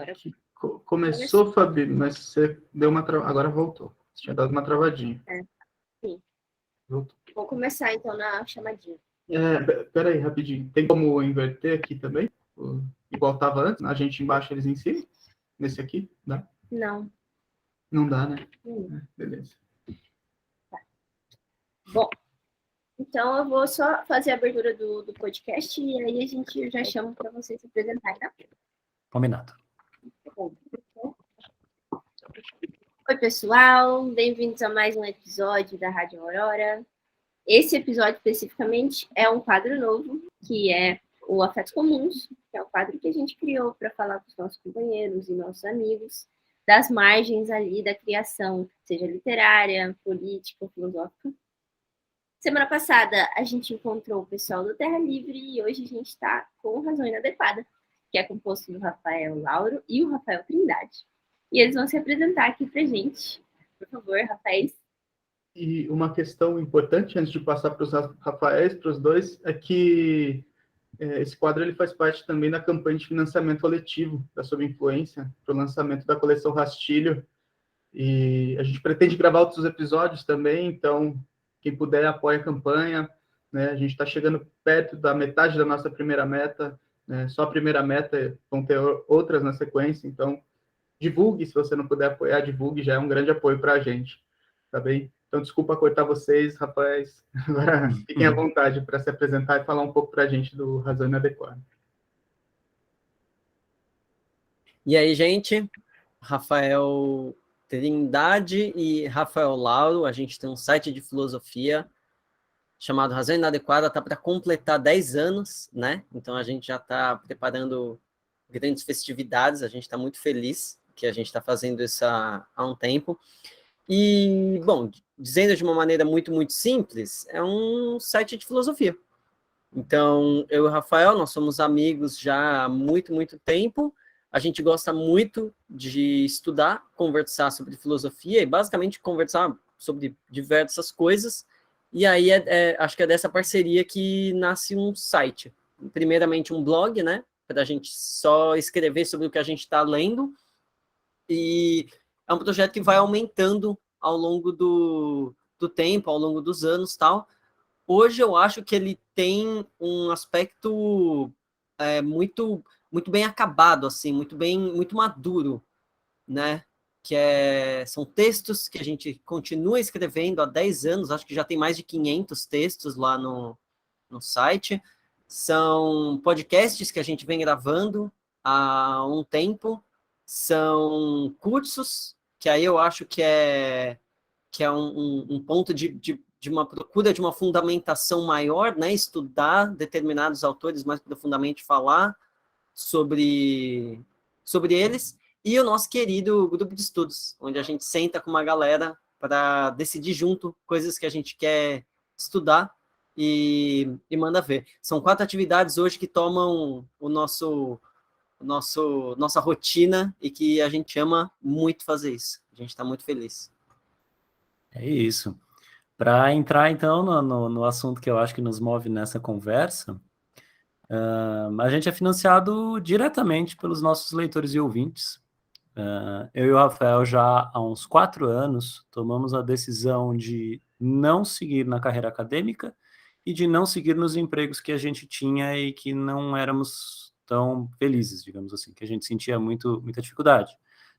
Agora Começou, Fabi, mas você deu uma agora voltou. Você tinha dado uma travadinha. Sim. Voltou. Vou começar, então, na chamadinha. Peraí, rapidinho. Tem como inverter aqui também? Igual estava antes? A gente embaixo, eles em cima? Nesse aqui? Dá? Não. Não dá, né? Beleza. Tá. Bom, então eu vou só fazer a abertura do podcast e aí a gente já chama para vocês se apresentarem, tá? Combinado. Oi, pessoal. Bem-vindos a mais um episódio da Rádio Aurora. Esse episódio, especificamente, é um quadro novo, que é o Afetos Comuns, que é o quadro que a gente criou para falar com os nossos companheiros e nossos amigos das margens ali da criação, seja literária, política ou filosófica. Semana passada, a gente encontrou o pessoal do Terra Livre e hoje a gente está com o Razão Inadequada, que é composto do Rafael Lauro e o Rafael Trindade. E eles vão se apresentar aqui para a gente. Por favor, Rafael. E uma questão importante, antes de passar para os Rafaéis, para os dois, é que esse quadro ele faz parte também da campanha de financiamento coletivo da Sob Influência, para o lançamento da coleção Rastilho. E a gente pretende gravar outros episódios também, então quem puder apoia a campanha, né? A gente está chegando perto da metade da nossa primeira meta, né? Só a primeira meta, vão ter outras na sequência, então divulgue, se você não puder apoiar, divulgue, já é um grande apoio para a gente, tá bem? Então, desculpa cortar vocês, rapaz, agora fiquem à vontade para se apresentar e falar um pouco para a gente do Razão Inadequada. E aí, gente, Rafael Trindade e Rafael Lauro, a gente tem um site de filosofia chamado Razão Inadequada, está para completar 10 anos, né? Então a gente já está preparando grandes festividades, a gente está muito feliz que a gente está fazendo isso há um tempo. E, bom, dizendo de uma maneira muito, muito simples, é um site de filosofia. Então, eu e o Rafael, nós somos amigos já há muito, muito tempo. A gente gosta muito de estudar, conversar sobre filosofia e, basicamente, conversar sobre diversas coisas. E aí, acho que é dessa parceria que nasce um site. Primeiramente, um blog, né? Para a gente só escrever sobre o que a gente está lendo. E é um projeto que vai aumentando ao longo do tempo, ao longo dos anos, tal. Hoje eu acho que ele tem um aspecto muito muito bem acabado, assim, muito maduro, né? São textos que a gente continua escrevendo há 10 anos, acho que já tem mais de 500 textos lá no site. São podcasts que a gente vem gravando há um tempo, são cursos, que aí eu acho que é um ponto de uma procura de uma fundamentação maior, né? Estudar determinados autores mais profundamente, falar sobre eles, e o nosso querido grupo de estudos, onde a gente senta com uma galera para decidir junto coisas que a gente quer estudar e manda ver. São 4 atividades hoje que tomam nossa rotina e que a gente ama muito fazer isso. A gente está muito feliz. É isso. Para entrar, então, no assunto que eu acho que nos move nessa conversa, a gente é financiado diretamente pelos nossos leitores e ouvintes. Eu e o Rafael, já há uns 4 anos, tomamos a decisão de não seguir na carreira acadêmica e de não seguir nos empregos que a gente tinha e que não éramos tão felizes, digamos assim, que a gente sentia muita dificuldade,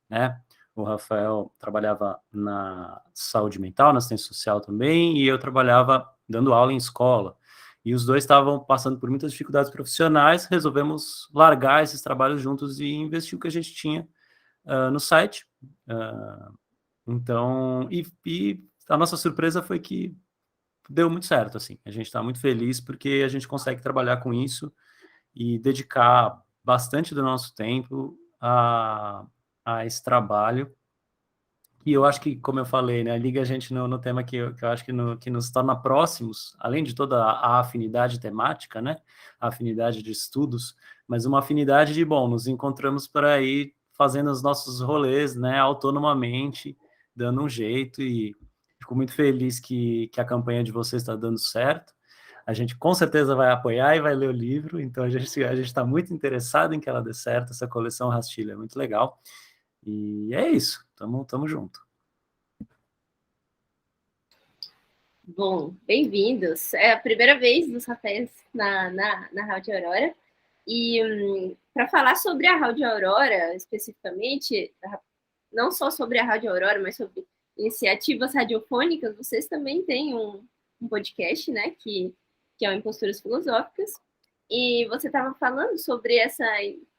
né? O Rafael trabalhava na saúde mental, na assistência social também, e eu trabalhava dando aula em escola. E os dois estavam passando por muitas dificuldades profissionais, resolvemos largar esses trabalhos juntos e investir o que a gente tinha no site. Então, e a nossa surpresa foi que deu muito certo, assim. A gente está muito feliz porque a gente consegue trabalhar com isso e dedicar bastante do nosso tempo a esse trabalho. E eu acho que, como eu falei, né, liga a gente no tema que eu acho que nos torna próximos, além de toda a afinidade temática, né, a afinidade de estudos, mas uma afinidade de, bom, nos encontramos por aí fazendo os nossos rolês, né, autonomamente, dando um jeito, e fico muito feliz que a campanha de vocês está dando certo. A gente com certeza vai apoiar e vai ler o livro, então a gente está muito interessado em que ela dê certo, essa coleção Rastilho é muito legal. E é isso, tamo junto. Bom, bem-vindos. É a primeira vez dos Rafaéis na Rádio Aurora. E para falar sobre a Rádio Aurora, especificamente, não só sobre a Rádio Aurora, mas sobre iniciativas radiofônicas, vocês também têm um podcast, né, que é o Imposturas Filosóficas. E você estava falando sobre essa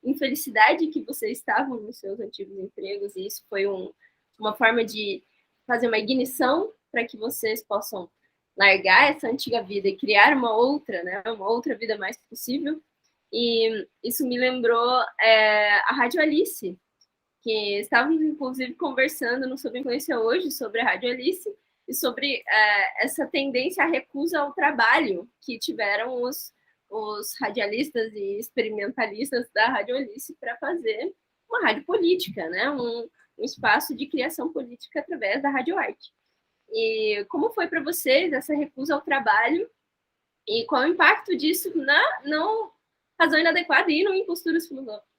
infelicidade que vocês estavam nos seus antigos empregos, e isso foi uma forma de fazer uma ignição para que vocês possam largar essa antiga vida e criar uma outra, né, uma outra vida mais possível. E isso me lembrou a Rádio Alice, que estávamos, inclusive, conversando no Sob Influência hoje sobre a Rádio Alice e sobre essa tendência à recusa ao trabalho que tiveram os radialistas e experimentalistas da Rádio Alice para fazer uma rádio política, né? Um espaço de criação política através da Rádio Arte. E como foi para vocês essa recusa ao trabalho e qual o impacto disso na razão inadequada e no Imposturas Filosóficas?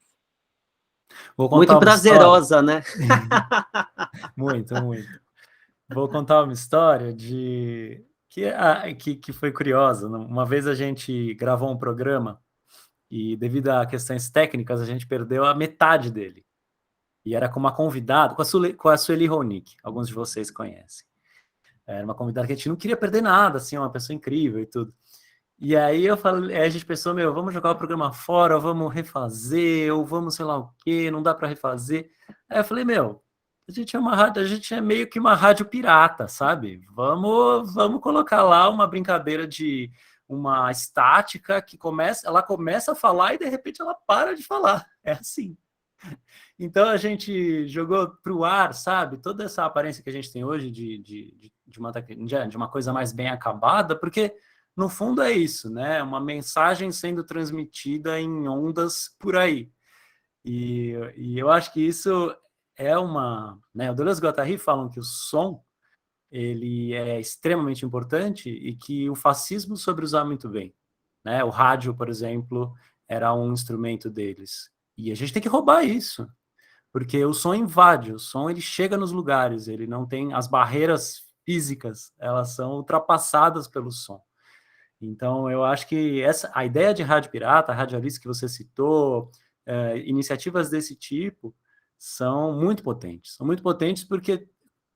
Muito prazerosa, né? Muito. Vou contar uma história que foi curiosa. Uma vez a gente gravou um programa e, devido a questões técnicas, a gente perdeu a metade dele. E era com uma convidada, com a Sueli Ronick, alguns de vocês conhecem. Era uma convidada que a gente não queria perder nada, assim, uma pessoa incrível e tudo. E aí a gente pensou, vamos jogar o programa fora, ou vamos refazer, ou vamos sei lá o quê, não dá para refazer. Aí eu falei, a gente é meio que uma rádio pirata, sabe? Vamos colocar lá uma brincadeira de uma estática que ela começa a falar e de repente ela para de falar. É assim. Então a gente jogou para o ar, sabe? Toda essa aparência que a gente tem hoje de uma coisa mais bem acabada, porque no fundo é isso, né? Uma mensagem sendo transmitida em ondas por aí. E eu acho que isso é né? O Deleuze-Guattari falam que o som ele é extremamente importante e que o fascismo soube usar muito bem, né? O rádio, por exemplo, era um instrumento deles. E a gente tem que roubar isso, porque o som invade, o som ele chega nos lugares, ele não tem as barreiras físicas, elas são ultrapassadas pelo som. Então, eu acho que a ideia de rádio pirata, a Rádio Alice que você citou, iniciativas desse tipo são muito potentes porque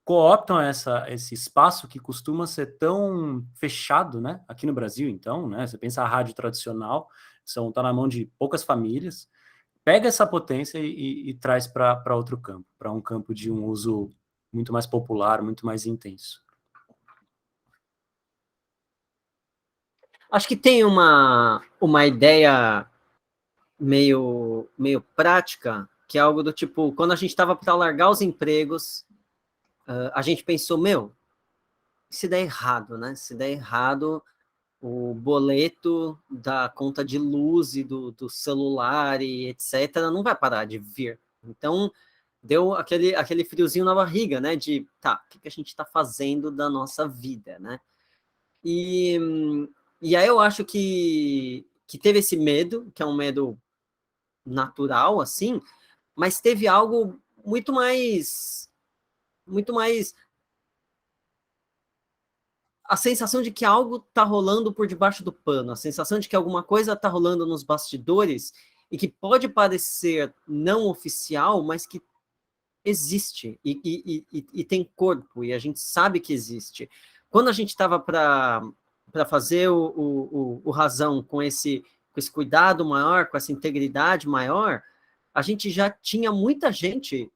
cooptam esse espaço que costuma ser tão fechado, né? Aqui no Brasil, então, né? Você pensa a rádio tradicional, tá na mão de poucas famílias, pega essa potência e traz para outro campo, para um campo de um uso muito mais popular, muito mais intenso. Acho que tem uma ideia meio prática, que é algo do tipo, quando a gente estava para largar os empregos, a gente pensou, se der errado, né? Se der errado, o boleto da conta de luz e do celular e etc. não vai parar de vir. Então, deu aquele friozinho na barriga, né? De, o que a gente está fazendo da nossa vida, né? E aí eu acho que teve esse medo, que é um medo natural, assim, mas teve algo muito mais a sensação de que algo está rolando por debaixo do pano, a sensação de que alguma coisa está rolando nos bastidores e que pode parecer não oficial, mas que existe e tem corpo, e a gente sabe que existe. Quando a gente estava para fazer o Razão com esse cuidado maior, com essa integridade maior, a gente já tinha muita gente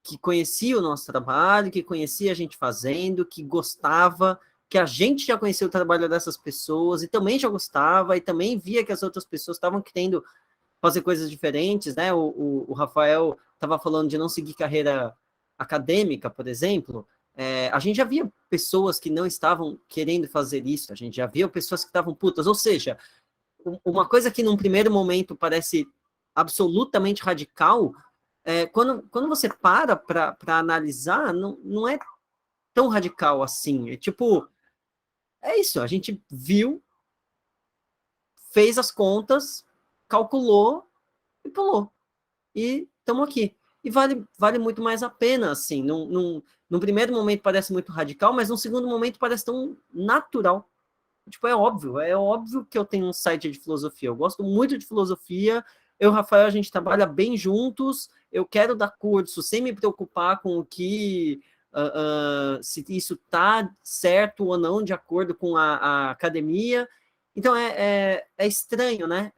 que conhecia o nosso trabalho, que conhecia a gente fazendo, que gostava, que a gente já conhecia o trabalho dessas pessoas e também já gostava e também via que as outras pessoas estavam querendo fazer coisas diferentes, né? O Rafael estava falando de não seguir carreira acadêmica, por exemplo. A gente já via pessoas que não estavam querendo fazer isso, a gente já via pessoas que estavam putas, ou seja, uma coisa que num primeiro momento parece absolutamente radical, quando você para analisar, não é tão radical assim. É tipo, é isso, a gente viu fez as contas, calculou e pulou. E estamos aqui. E vale muito mais a pena, assim. Num primeiro momento parece muito radical, mas num segundo momento parece tão natural. Tipo, é óbvio que eu tenho um site de filosofia. Eu gosto muito de filosofia. Eu e o Rafael, a gente trabalha bem juntos. Eu quero dar curso sem me preocupar com o que... se isso está certo ou não de acordo com a academia. Então, é estranho, né?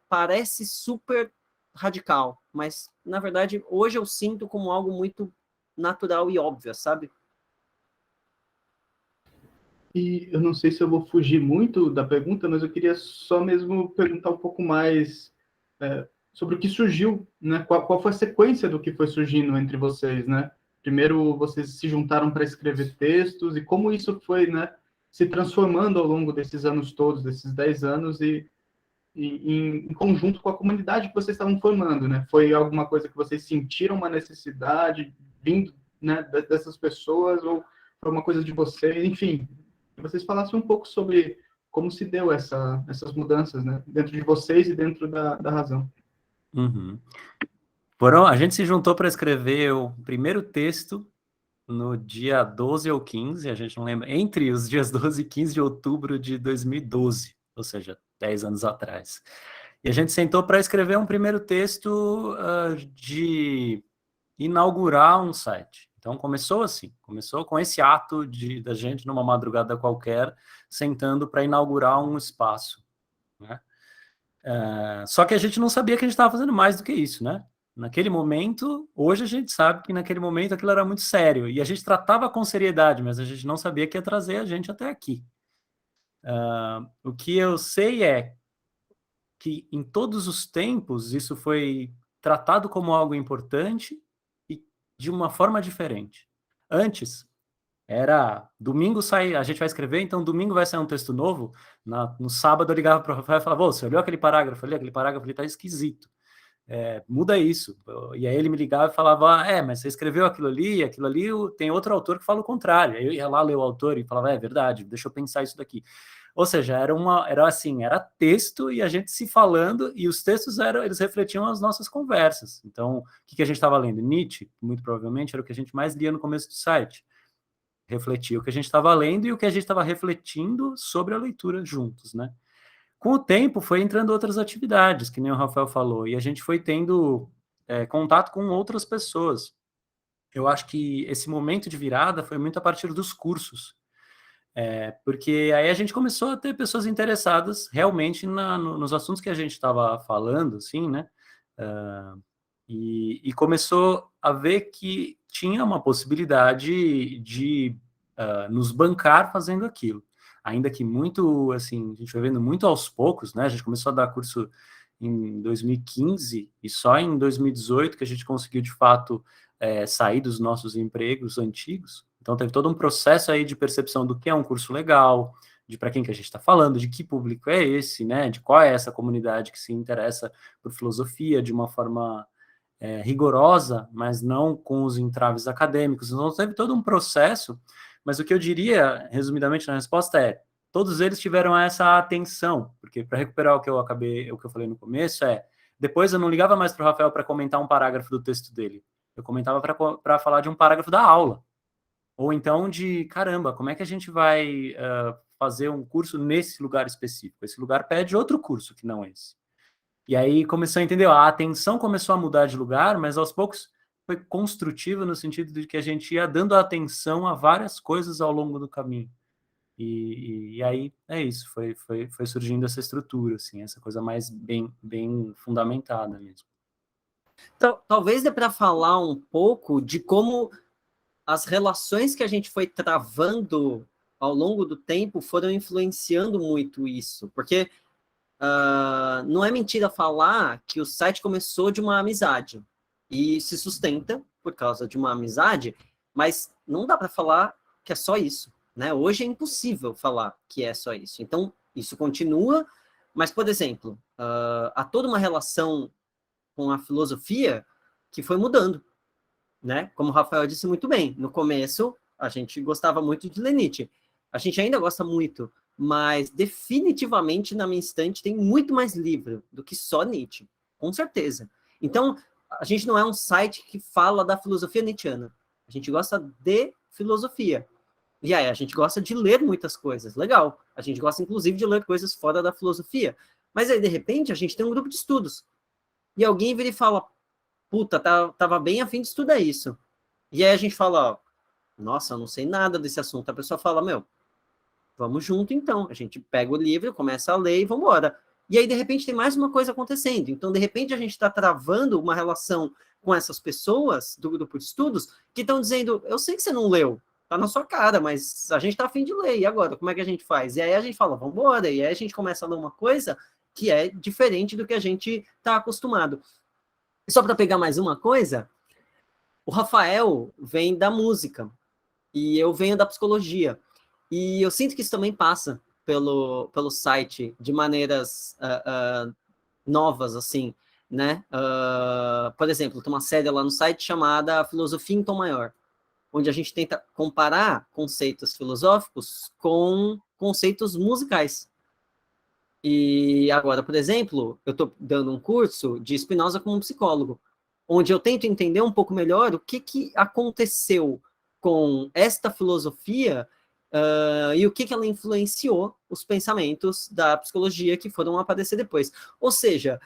Parece super radical, mas, na verdade, hoje eu sinto como algo muito natural e óbvio, sabe? E eu não sei se eu vou fugir muito da pergunta, mas eu queria só mesmo perguntar um pouco mais sobre o que surgiu, né? Qual foi a sequência do que foi surgindo entre vocês, né? Primeiro, vocês se juntaram para escrever textos, e como isso foi, né, se transformando ao longo desses anos todos, desses 10 anos, e em conjunto com a comunidade que vocês estavam formando, né? Foi alguma coisa que vocês sentiram uma necessidade vindo, né, dessas pessoas, ou foi uma coisa de vocês? Enfim, que vocês falassem um pouco sobre como se deu essas mudanças, né, dentro de vocês e dentro da razão. Uhum. A gente se juntou para escrever o primeiro texto no dia 12 ou 15, a gente não lembra, entre os dias 12 e 15 de outubro de 2012, ou seja, 10 anos atrás. E a gente sentou para escrever um primeiro texto de inaugurar um site. Então começou assim, começou com esse ato da gente numa madrugada qualquer, sentando para inaugurar um espaço, né? Só que a gente não sabia que a gente estava fazendo mais do que isso, né? Naquele momento, hoje a gente sabe que naquele momento aquilo era muito sério, e a gente tratava com seriedade, mas a gente não sabia que ia trazer a gente até aqui. O que eu sei é que em todos os tempos isso foi tratado como algo importante e de uma forma diferente. Antes, era domingo sai, a gente vai escrever, então domingo vai sair um texto novo. No sábado eu ligava para o Rafael e falava: você olhou aquele parágrafo ali? Aquele parágrafo ali está esquisito. Muda isso. E aí ele me ligava e falava: mas você escreveu aquilo ali tem outro autor que fala o contrário. Aí eu ia lá ler o autor e falava: é verdade, deixa eu pensar isso daqui. Ou seja, era texto e a gente se falando, e os textos eles refletiam as nossas conversas. Então, o que a gente estava lendo? Nietzsche, muito provavelmente, era o que a gente mais lia no começo do site. Refletia o que a gente estava lendo e o que a gente estava refletindo sobre a leitura juntos, né? Com o tempo, foi entrando outras atividades, que nem o Rafael falou, e a gente foi tendo contato com outras pessoas. Eu acho que esse momento de virada foi muito a partir dos cursos, porque aí a gente começou a ter pessoas interessadas realmente nos assuntos que a gente estava falando, assim, né? E começou a ver que tinha uma possibilidade de nos bancar fazendo aquilo. Ainda que muito, assim, a gente foi vendo muito aos poucos, né? A gente começou a dar curso em 2015 e só em 2018 que a gente conseguiu, de fato, sair dos nossos empregos antigos. Então, teve todo um processo aí de percepção do que é um curso legal, de para quem que a gente está falando, de que público é esse, né? De qual é essa comunidade que se interessa por filosofia de uma forma rigorosa, mas não com os entraves acadêmicos. Então, teve todo um processo, mas o que eu diria, resumidamente na resposta todos eles tiveram essa atenção, porque para recuperar o que eu falei no começo depois eu não ligava mais para o Rafael para comentar um parágrafo do texto dele, eu comentava para falar de um parágrafo da aula, ou então de, caramba, como é que a gente vai fazer um curso nesse lugar específico? Esse lugar pede outro curso que não esse. E aí começou a entender, a atenção começou a mudar de lugar, mas aos poucos foi construtiva no sentido de que a gente ia dando atenção a várias coisas ao longo do caminho. E aí é isso, foi surgindo essa estrutura, assim, essa coisa mais bem fundamentada mesmo. Então, talvez dê para falar um pouco de como as relações que a gente foi travando ao longo do tempo foram influenciando muito isso, porque não é mentira falar que o site começou de uma amizade e se sustenta por causa de uma amizade, mas não dá para falar que é só isso, né? Hoje é impossível falar que é só isso. Então, isso continua, mas, por exemplo, há toda uma relação com a filosofia que foi mudando, né? Como o Rafael disse muito bem, no começo a gente gostava muito de ler Nietzsche, a gente ainda gosta muito, mas definitivamente na minha estante tem muito mais livro do que só Nietzsche, com certeza. Então, a gente não é um site que fala da filosofia nietzschiana. A gente gosta de filosofia. E aí, a gente gosta de ler muitas coisas, legal. A gente gosta, inclusive, de ler coisas fora da filosofia. Mas aí, de repente, a gente tem um grupo de estudos. E alguém vira e fala, puta, tava bem a fim de estudar isso. E aí a gente fala, ó, nossa, eu não sei nada desse assunto. A pessoa fala, meu, vamos junto então. A gente pega o livro, começa a ler e vamos embora. E aí, de repente, tem mais uma coisa acontecendo. Então, de repente, a gente está travando uma relação com essas pessoas do grupo de estudos que estão dizendo, eu sei que você não leu, tá na sua cara, mas a gente tá a fim de ler, e agora? Como é que a gente faz? E aí a gente fala, vamos embora. E aí a gente começa a ler uma coisa que é diferente do que a gente está acostumado. E só para pegar mais uma coisa, o Rafael vem da música e eu venho da psicologia. E eu sinto que isso também passa pelo site de maneiras novas, assim, né? Por exemplo, tem uma série lá no site chamada Filosofia em Tom Maior, onde a gente tenta comparar conceitos filosóficos com conceitos musicais. E agora, por exemplo, eu estou dando um curso de Spinoza como psicólogo, onde eu tento entender um pouco melhor o que aconteceu com esta filosofia e o que ela influenciou os pensamentos da psicologia que foram aparecer depois. Ou seja,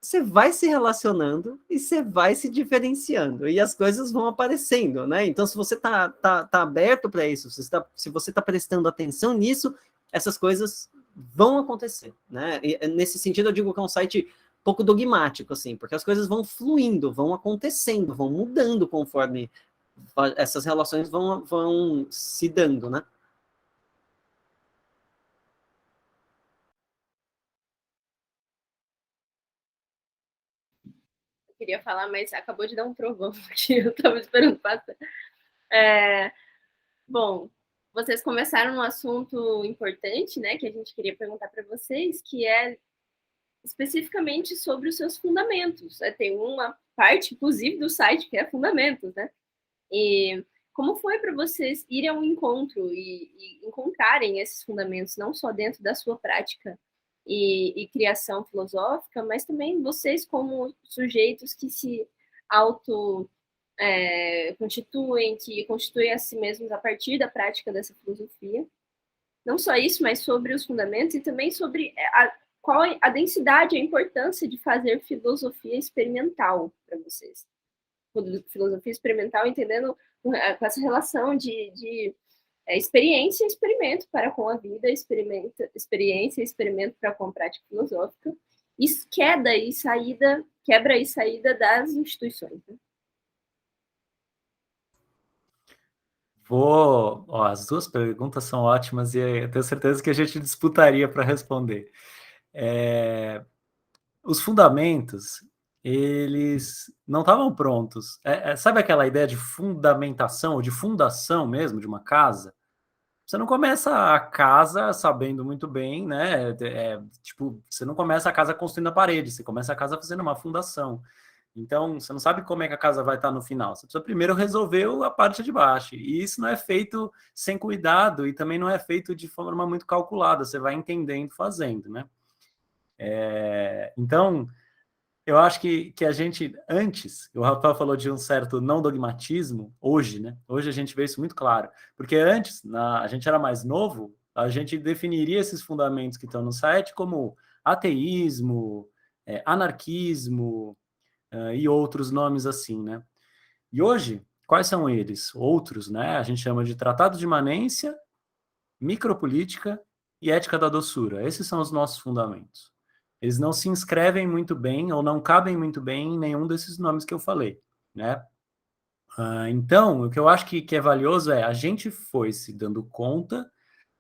você vai se relacionando e você vai se diferenciando, e as coisas vão aparecendo, né? Então, se você tá aberto para isso, se você está prestando atenção nisso, essas coisas vão acontecer, né? E, nesse sentido, eu digo que é um site pouco dogmático, assim, porque as coisas vão fluindo, vão acontecendo, vão mudando conforme essas relações vão se dando, né? Eu queria falar, mas acabou de dar um trovão aqui, eu estava esperando passar. Bom, vocês começaram um assunto importante, né, que a gente queria perguntar para vocês, que é especificamente sobre os seus fundamentos. Tem uma parte, inclusive, do site que é fundamentos, né? E como foi para vocês irem ao encontro e encontrarem esses fundamentos, não só dentro da sua prática e criação filosófica, mas também vocês como sujeitos que se constituem, que constituem a si mesmos a partir da prática dessa filosofia. Não só isso, mas sobre os fundamentos e também sobre qual a densidade, a importância de fazer filosofia experimental para vocês. Filosofia experimental, entendendo com essa relação de experiência e experimento para com a vida, experiência e experimento para com a prática filosófica, e quebra e saída das instituições. Né? As duas perguntas são ótimas e eu tenho certeza que a gente disputaria para responder. Os fundamentos, eles não estavam prontos. Sabe aquela ideia de fundamentação, ou de fundação mesmo, de uma casa? Você não começa a casa sabendo muito bem, né? Tipo, você não começa a casa construindo a parede, você começa a casa fazendo uma fundação. Então, você não sabe como é que a casa vai estar no final. Você precisa primeiro resolver a parte de baixo. E isso não é feito sem cuidado e também não é feito de forma muito calculada. Você vai entendendo fazendo, né? Então, eu acho que a gente, antes, o Rafael falou de um certo não dogmatismo, hoje, né? Hoje a gente vê isso muito claro. Porque antes, a gente era mais novo, a gente definiria esses fundamentos que estão no site como ateísmo, anarquismo, e outros nomes assim, né? E hoje, quais são eles? Outros, né? A gente chama de Tratado de Imanência, Micropolítica e Ética da Doçura. Esses são os nossos fundamentos. Eles não se inscrevem muito bem ou não cabem muito bem em nenhum desses nomes que eu falei, né? Então, o que eu acho que é valioso a gente foi se dando conta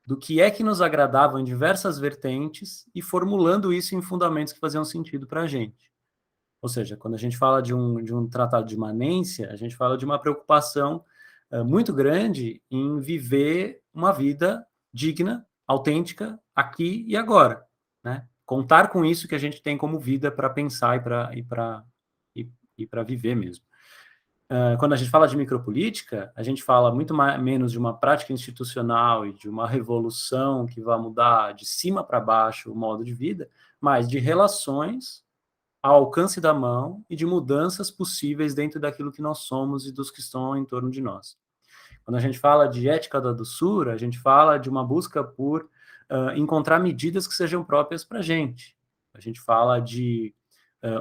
do que é que nos agradava em diversas vertentes e formulando isso em fundamentos que faziam sentido para a gente. Ou seja, quando a gente fala de um tratado de imanência, a gente fala de uma preocupação muito grande em viver uma vida digna, autêntica, aqui e agora, né? Contar com isso que a gente tem como vida para pensar e para viver mesmo. quando a gente fala de micropolítica, a gente fala muito menos de uma prática institucional e de uma revolução que vai mudar de cima para baixo o modo de vida, mas de relações ao alcance da mão e de mudanças possíveis dentro daquilo que nós somos e dos que estão em torno de nós. Quando a gente fala de ética da doçura, a gente fala de uma busca por encontrar medidas que sejam próprias para a gente. A gente fala de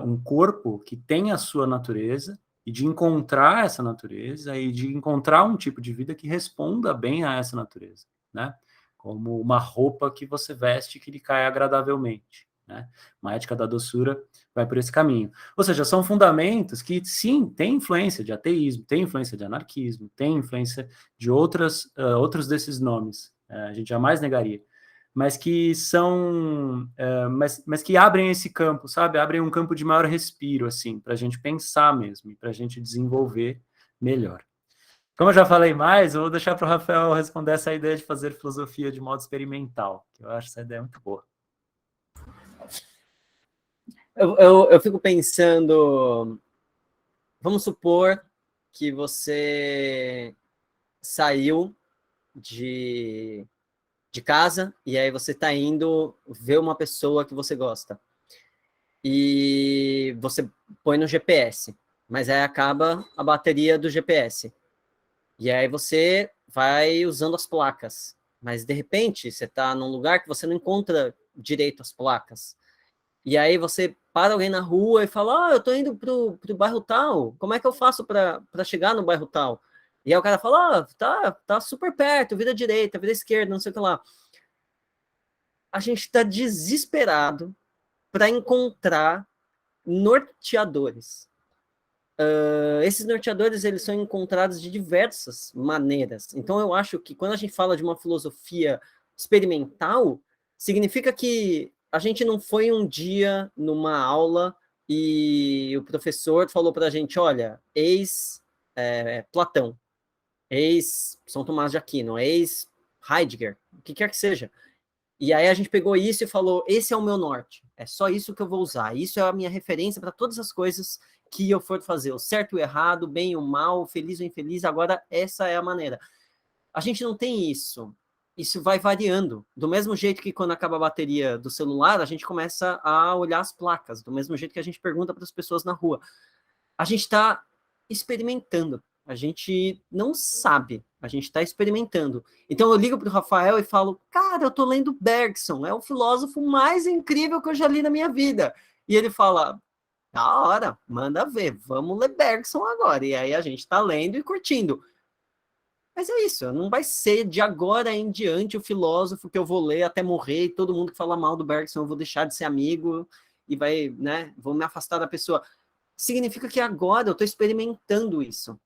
um corpo que tem a sua natureza e de encontrar essa natureza e de encontrar um tipo de vida que responda bem a essa natureza, né? Como uma roupa que você veste que lhe cai agradavelmente, né? Uma ética da doçura vai por esse caminho. Ou seja, são fundamentos que, sim, têm influência de ateísmo, têm influência de anarquismo, têm influência de outros desses nomes, a gente jamais negaria, mas que são, mas que abrem esse campo, sabe? Abrem um campo de maior respiro, assim, para a gente pensar mesmo, e para a gente desenvolver melhor. Como eu já falei mais, eu vou deixar para o Rafael responder essa ideia de fazer filosofia de modo experimental, que eu acho essa ideia muito boa. Eu fico pensando, vamos supor que você saiu de casa e aí você está indo ver uma pessoa que você gosta. E você põe no GPS, mas aí acaba a bateria do GPS. E aí você vai usando as placas. Mas de repente você está num lugar que você não encontra direito as placas. E aí você para alguém na rua e fala, eu tô indo pro bairro tal, como é que eu faço para chegar no bairro tal? E aí o cara fala, tá super perto, vira direita, vira esquerda, não sei o que lá. A gente está desesperado para encontrar norteadores. Esses norteadores eles são encontrados de diversas maneiras. Então eu acho que quando a gente fala de uma filosofia experimental, significa que a gente não foi um dia numa aula e o professor falou para a gente, olha, eis Platão, eis São Tomás de Aquino, eis Heidegger, o que quer que seja. E aí a gente pegou isso e falou, esse é o meu norte, é só isso que eu vou usar, isso é a minha referência para todas as coisas que eu for fazer, o certo e o errado, o bem e o mal, o feliz ou infeliz, agora essa é a maneira. A gente não tem isso, isso vai variando, do mesmo jeito que quando acaba a bateria do celular, a gente começa a olhar as placas, do mesmo jeito que a gente pergunta para as pessoas na rua. A gente está experimentando, a gente não sabe, a gente está experimentando. Então eu ligo para o Rafael e falo, cara, eu estou lendo Bergson, é o filósofo mais incrível que eu já li na minha vida. E ele fala, da hora, manda ver, vamos ler Bergson agora. E aí a gente está lendo e curtindo. Mas é isso, não vai ser de agora em diante o filósofo que eu vou ler até morrer, e todo mundo que fala mal do Bergson eu vou deixar de ser amigo e vai, né, vou me afastar da pessoa. Significa que agora eu estou experimentando isso.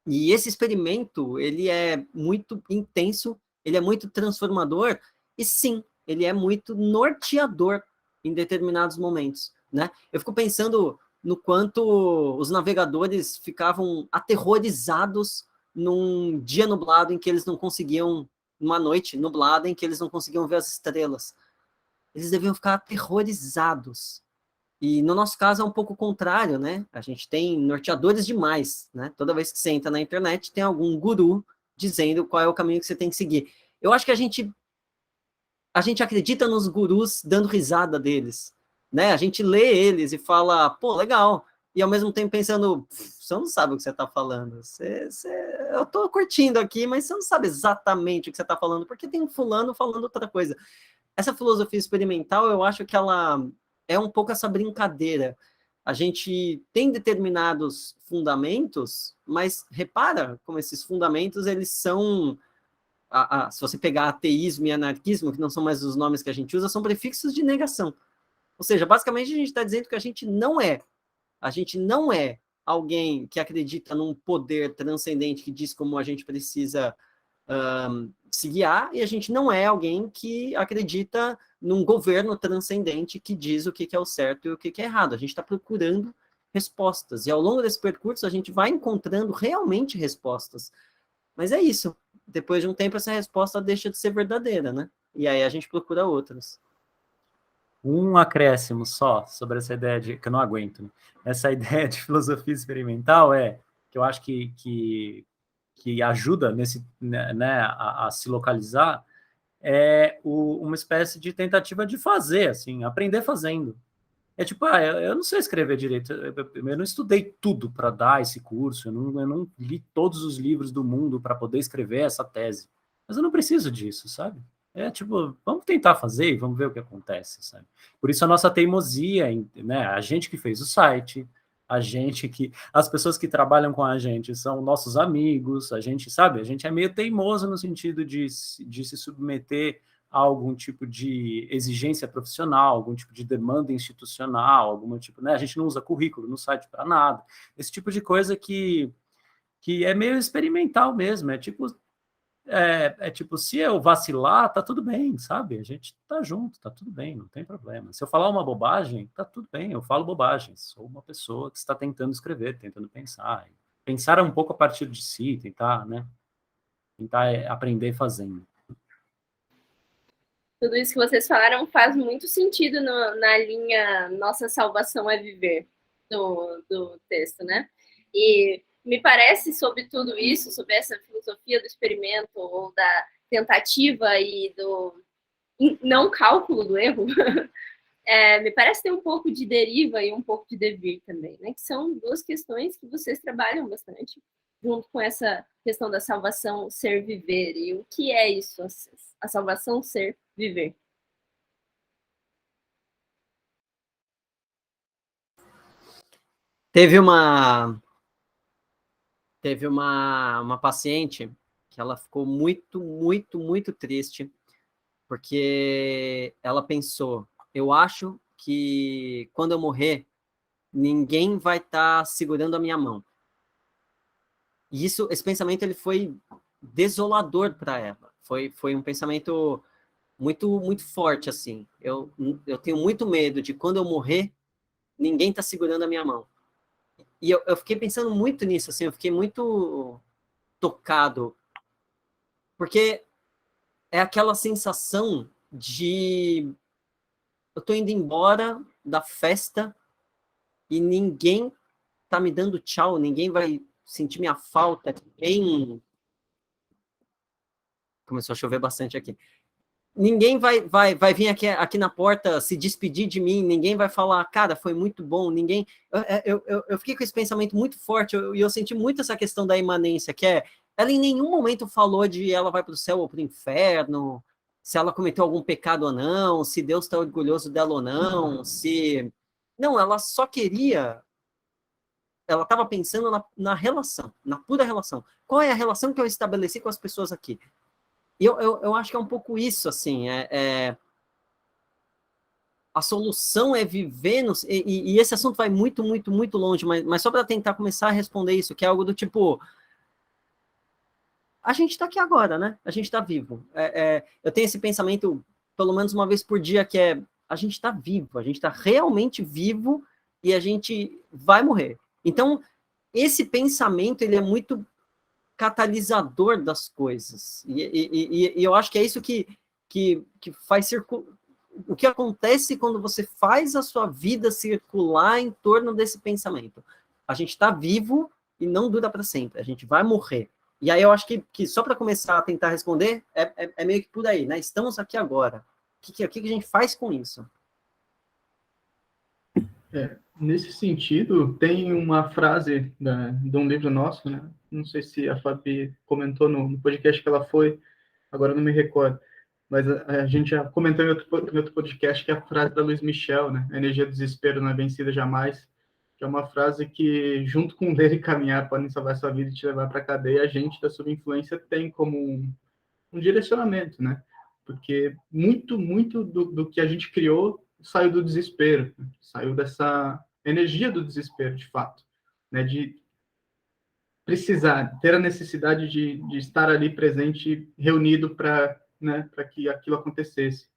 E esse experimento, ele é muito intenso, ele é muito transformador, e sim, ele é muito norteador em determinados momentos, né? Eu fico pensando no quanto os navegadores ficavam aterrorizados num dia nublado em que eles não conseguiam, numa noite nublada em que eles não conseguiam ver as estrelas. Eles deviam ficar aterrorizados. E no nosso caso é um pouco o contrário, né? A gente tem norteadores demais, né? Toda vez que você entra na internet, tem algum guru dizendo qual é o caminho que você tem que seguir. Eu acho que a gente acredita nos gurus dando risada deles, né? A gente lê eles e fala, pô, legal. E ao mesmo tempo pensando, você não sabe o que você está falando. Eu estou curtindo aqui, mas você não sabe exatamente o que você está falando, porque tem um fulano falando outra coisa. Essa filosofia experimental, eu acho que ela é um pouco essa brincadeira. A gente tem determinados fundamentos, mas repara como esses fundamentos, eles são... se você pegar ateísmo e anarquismo, que não são mais os nomes que a gente usa, são prefixos de negação. Ou seja, basicamente a gente está dizendo que a gente não é. A gente não é alguém que acredita num poder transcendente que diz como a gente precisa se guiar, e a gente não é alguém que acredita num governo transcendente que diz o que é o certo e o que é errado. A gente está procurando respostas, e ao longo desse percurso a gente vai encontrando realmente respostas. Mas é isso. Depois de um tempo, essa resposta deixa de ser verdadeira, né? E aí a gente procura outras. Um acréscimo só sobre essa ideia de... que eu não aguento, né? Essa ideia de filosofia experimental é eu acho que ajuda nesse, né, a se localizar, é uma espécie de tentativa de fazer, assim, aprender fazendo. É tipo, eu não sei escrever direito, eu não estudei tudo para dar esse curso, eu não li todos os livros do mundo para poder escrever essa tese, mas eu não preciso disso, sabe? É tipo, vamos tentar fazer e vamos ver o que acontece, sabe? Por isso a nossa teimosia, né? A gente que fez o site, as pessoas que trabalham com a gente são nossos amigos, a gente, sabe? A gente é meio teimoso no sentido de se submeter a algum tipo de exigência profissional, algum tipo de demanda institucional, algum tipo, né? A gente não usa currículo no site para nada. Esse tipo de coisa que é meio experimental mesmo, tipo, se eu vacilar, tá tudo bem, sabe? A gente tá junto, tá tudo bem, não tem problema. Se eu falar uma bobagem, tá tudo bem, eu falo bobagem. Sou uma pessoa que está tentando escrever, tentando pensar. Pensar um pouco a partir de si, tentar, né? Tentar aprender fazendo. Tudo isso que vocês falaram faz muito sentido na linha Nossa Salvação é Viver, do texto, né? E me parece, sobre tudo isso, sobre essa filosofia do experimento ou da tentativa e do não cálculo do erro, me parece ter um pouco de deriva e um pouco de devir também, né? Que são duas questões que vocês trabalham bastante, junto com essa questão da salvação ser viver. E o que é isso, a salvação ser viver? Teve uma paciente que ela ficou muito, muito, muito triste, porque ela pensou, eu acho que quando eu morrer, ninguém vai estar segurando a minha mão. E esse pensamento ele foi desolador para ela. Foi um pensamento muito, muito forte, assim. Eu tenho muito medo de quando eu morrer, ninguém está segurando a minha mão. E eu fiquei pensando muito nisso, assim, eu fiquei muito tocado, porque é aquela sensação de eu tô indo embora da festa e ninguém tá me dando tchau, ninguém vai sentir minha falta, ninguém... Começou a chover bastante aqui. Ninguém vai vir aqui na porta se despedir de mim, ninguém vai falar, cara, foi muito bom, ninguém... Eu fiquei com esse pensamento muito forte, e eu senti muito essa questão da imanência, que ela em nenhum momento falou de ela vai para o céu ou para o inferno, se ela cometeu algum pecado ou não, se Deus está orgulhoso dela ou não, se... Não, ela só queria... Ela estava pensando na relação, na pura relação. Qual é a relação que eu estabeleci com as pessoas aqui? E eu acho que é um pouco isso, assim, a solução é viver, e esse assunto vai muito, muito, muito longe, mas só para tentar começar a responder isso, que é algo do tipo, a gente está aqui agora, né? A gente está vivo. Eu tenho esse pensamento, pelo menos uma vez por dia, que a gente está vivo, a gente está realmente vivo e a gente vai morrer. Então, esse pensamento, ele é muito catalisador das coisas. E eu acho que é isso que faz circular. O que acontece quando você faz a sua vida circular em torno desse pensamento? A gente está vivo e não dura para sempre. A gente vai morrer. E aí eu acho que só para começar a tentar responder, é meio que por aí, né? Estamos aqui agora. O que a gente faz com isso? Nesse sentido, tem uma frase de um livro nosso, né? Não sei se a Fabi comentou no podcast que ela foi, agora não me recordo, mas a gente já comentou em outro podcast que é a frase da Luiz Michel, né? A energia do desespero não é vencida jamais, que é uma frase que, junto com ler e caminhar, podem salvar sua vida e te levar para a cadeia. A gente, da Subinfluência, tem como um direcionamento, né? Porque muito, muito do que a gente criou saiu do desespero, né? Saiu dessa energia do desespero, de fato, né? De precisar, ter a necessidade de estar ali presente, reunido para, né, para que aquilo acontecesse.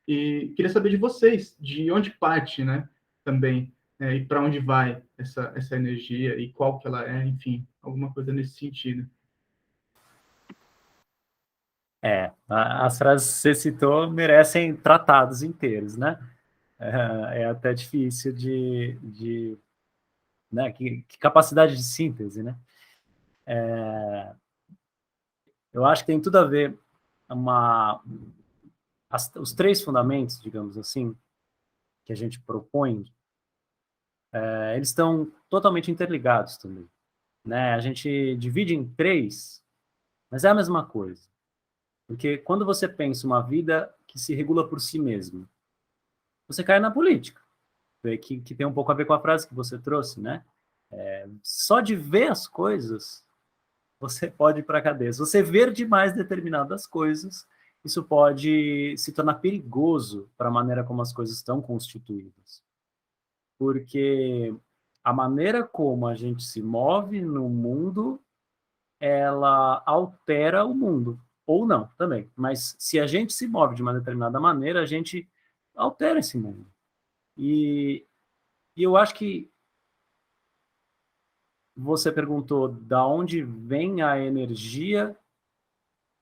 E queria saber de vocês, de onde parte, né, também, e para onde vai essa energia e qual que ela é, enfim, alguma coisa nesse sentido. As frases que você citou merecem tratados inteiros, né? É até difícil né? Que capacidade de síntese, né? Eu acho que tem tudo a ver os 3 fundamentos, digamos assim, que a gente propõe, eles estão totalmente interligados também, né? A gente divide em 3, mas é a mesma coisa. Porque quando você pensa uma vida que se regula por si mesma, você cai na política, que tem um pouco a ver com a frase que você trouxe, né? Só de ver as coisas, você pode ir para a cadeia. Se você ver demais determinadas coisas, isso pode se tornar perigoso para a maneira como as coisas estão constituídas. Porque a maneira como a gente se move no mundo, ela altera o mundo. Ou não, também. Mas se a gente se move de uma determinada maneira, a gente altera esse mundo. E eu acho que você perguntou da onde vem a energia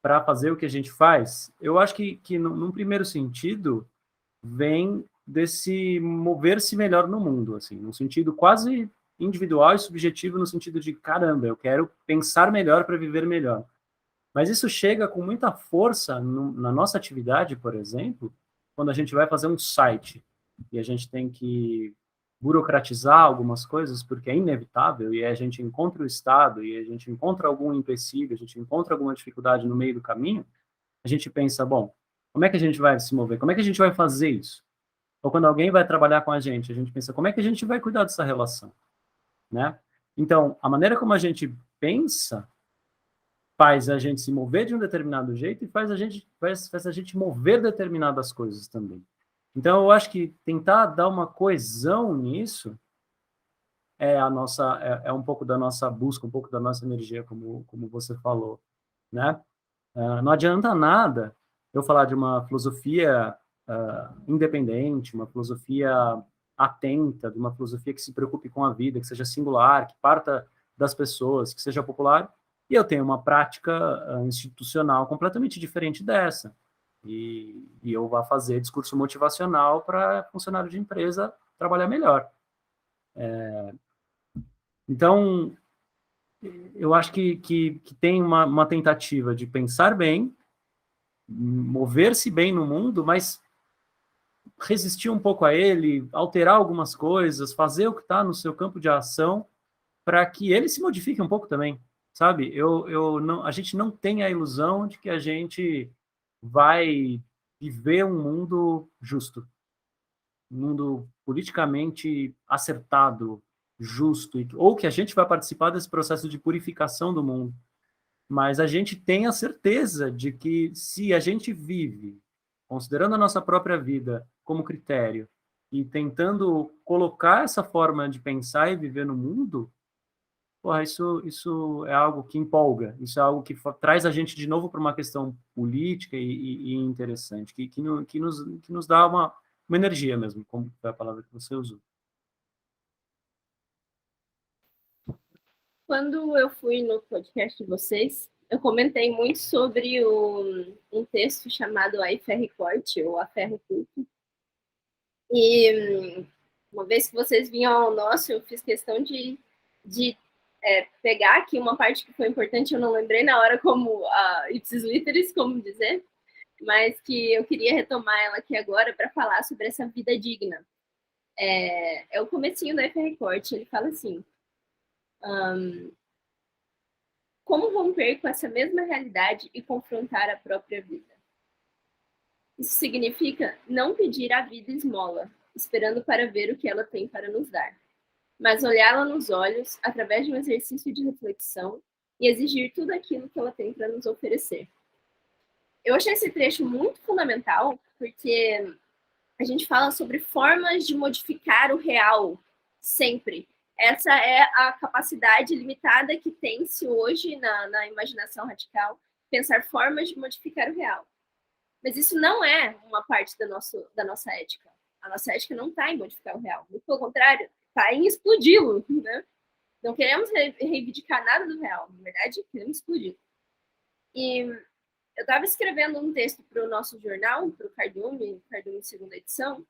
para fazer o que a gente faz. Eu acho que num primeiro sentido, vem desse mover-se melhor no mundo, assim, num sentido quase individual e subjetivo, no sentido de, caramba, eu quero pensar melhor para viver melhor. Mas isso chega com muita força na nossa atividade, por exemplo, quando a gente vai fazer um site e a gente tem que burocratizar algumas coisas, porque é inevitável, e a gente encontra o Estado, e a gente encontra algum empecilho, a gente encontra alguma dificuldade no meio do caminho, a gente pensa, bom, como é que a gente vai se mover? Como é que a gente vai fazer isso? Ou quando alguém vai trabalhar com a gente pensa, como é que a gente vai cuidar dessa relação? Né? Então, a maneira como a gente pensa faz a gente se mover de um determinado jeito e faz a gente mover determinadas coisas também. Então, eu acho que tentar dar uma coesão nisso é um pouco da nossa busca, um pouco da nossa energia, como você falou, né? Não adianta nada eu falar de uma filosofia independente, uma filosofia atenta, de uma filosofia que se preocupe com a vida, que seja singular, que parta das pessoas, que seja popular, e eu tenho uma prática institucional completamente diferente dessa. E eu vou fazer discurso motivacional para funcionário de empresa trabalhar melhor. Então, eu acho que tem uma tentativa de pensar bem, mover-se bem no mundo, mas resistir um pouco a ele, alterar algumas coisas, fazer o que está no seu campo de ação, para que ele se modifique um pouco também, sabe? A gente não tem a ilusão de que a gente vai viver um mundo justo, um mundo politicamente acertado, justo, ou que a gente vai participar desse processo de purificação do mundo. Mas a gente tem a certeza de que se a gente vive, considerando a nossa própria vida como critério, e tentando colocar essa forma de pensar e viver no mundo, porra, isso é algo que empolga, isso é algo que traz a gente de novo para uma questão política e interessante, que nos dá uma energia mesmo, como foi a palavra que você usou. Quando eu fui no podcast de vocês, eu comentei muito sobre um texto chamado A Ferro Corte, ou A Ferro Culto. E uma vez que vocês vinham ao nosso, eu fiz questão de pegar aqui uma parte que foi importante, eu não lembrei na hora como ipsis literis, como dizer, mas que eu queria retomar ela aqui agora para falar sobre essa vida digna. É o comecinho da Ferro Corte, ele fala assim: como romper com essa mesma realidade e confrontar a própria vida? Isso significa não pedir à vida esmola, esperando para ver o que ela tem para nos dar, mas olhá-la nos olhos através de um exercício de reflexão e exigir tudo aquilo que ela tem para nos oferecer. Eu achei esse trecho muito fundamental, porque a gente fala sobre formas de modificar o real, sempre. Essa é a capacidade limitada que tem-se hoje na imaginação radical, pensar formas de modificar o real. Mas isso não é uma parte da nossa ética. A nossa ética não está em modificar o real. Muito pelo contrário, está em explodi-lo. Né? Não queremos reivindicar nada do real. Na verdade, queremos explodir. E eu estava escrevendo um texto para o nosso jornal, para o Cardume segunda edição,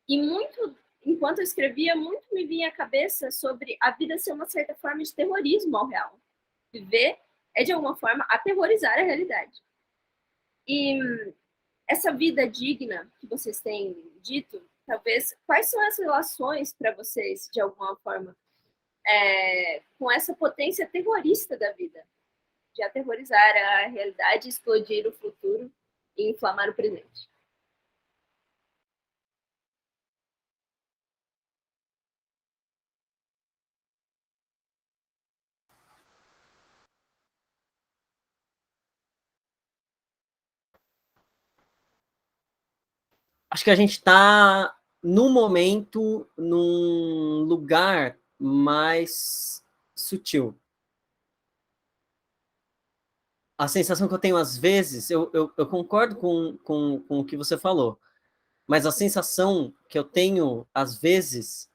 e enquanto eu escrevia, muito me vinha à cabeça sobre a vida ser uma certa forma de terrorismo ao real. Viver é, de alguma forma, aterrorizar a realidade. E essa vida digna que vocês têm dito, talvez, quais são as relações para vocês, de alguma forma, com essa potência terrorista da vida? De aterrorizar a realidade, explodir o futuro e inflamar o presente. Acho que a gente está, no momento, num lugar mais sutil. A sensação que eu tenho, às vezes, eu concordo com o que você falou, mas a sensação que eu tenho, às vezes,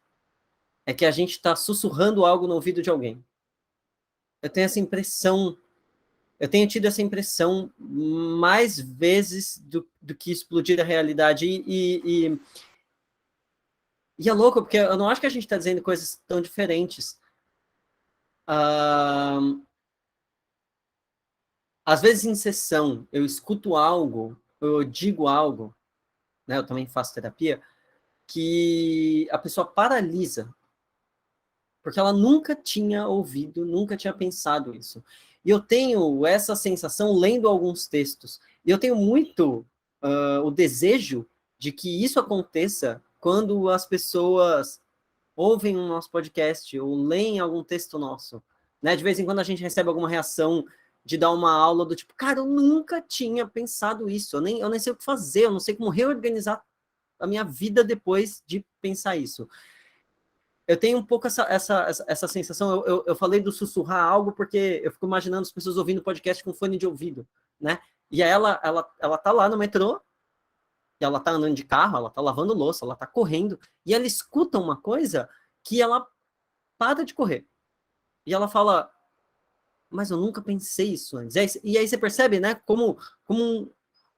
é que a gente está sussurrando algo no ouvido de alguém. Eu tenho essa impressão, eu tenho tido essa impressão mais vezes do que explodir a realidade. E é louco, porque eu não acho que a gente está dizendo coisas tão diferentes. Às vezes, em sessão, eu escuto algo, eu digo algo, né, eu também faço terapia, que a pessoa paralisa, porque ela nunca tinha ouvido, nunca tinha pensado isso. E eu tenho essa sensação lendo alguns textos. E eu tenho muito o desejo de que isso aconteça quando as pessoas ouvem o nosso podcast ou leem algum texto nosso. Né? De vez em quando a gente recebe alguma reação de dar uma aula do tipo, cara, eu nunca tinha pensado isso, eu nem sei o que fazer, eu não sei como reorganizar a minha vida depois de pensar isso. Eu tenho um pouco essa sensação, eu falei do sussurrar algo porque eu fico imaginando as pessoas ouvindo podcast com fone de ouvido, né? E aí ela tá lá no metrô, ela tá andando de carro, ela tá lavando louça, ela tá correndo, e ela escuta uma coisa que ela para de correr. E ela fala, mas eu nunca pensei isso antes. E aí você percebe, né, como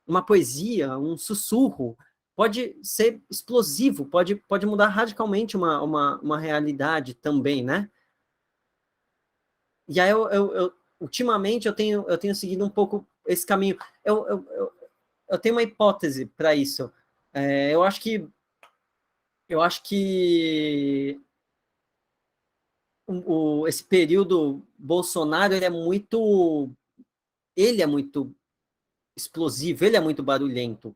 uma poesia, um sussurro, pode ser explosivo, pode mudar radicalmente uma realidade também, né? E aí ultimamente eu tenho seguido um pouco esse caminho. Eu tenho uma hipótese para isso. Eu acho que esse período Bolsonaro ele é muito explosivo, ele é muito barulhento.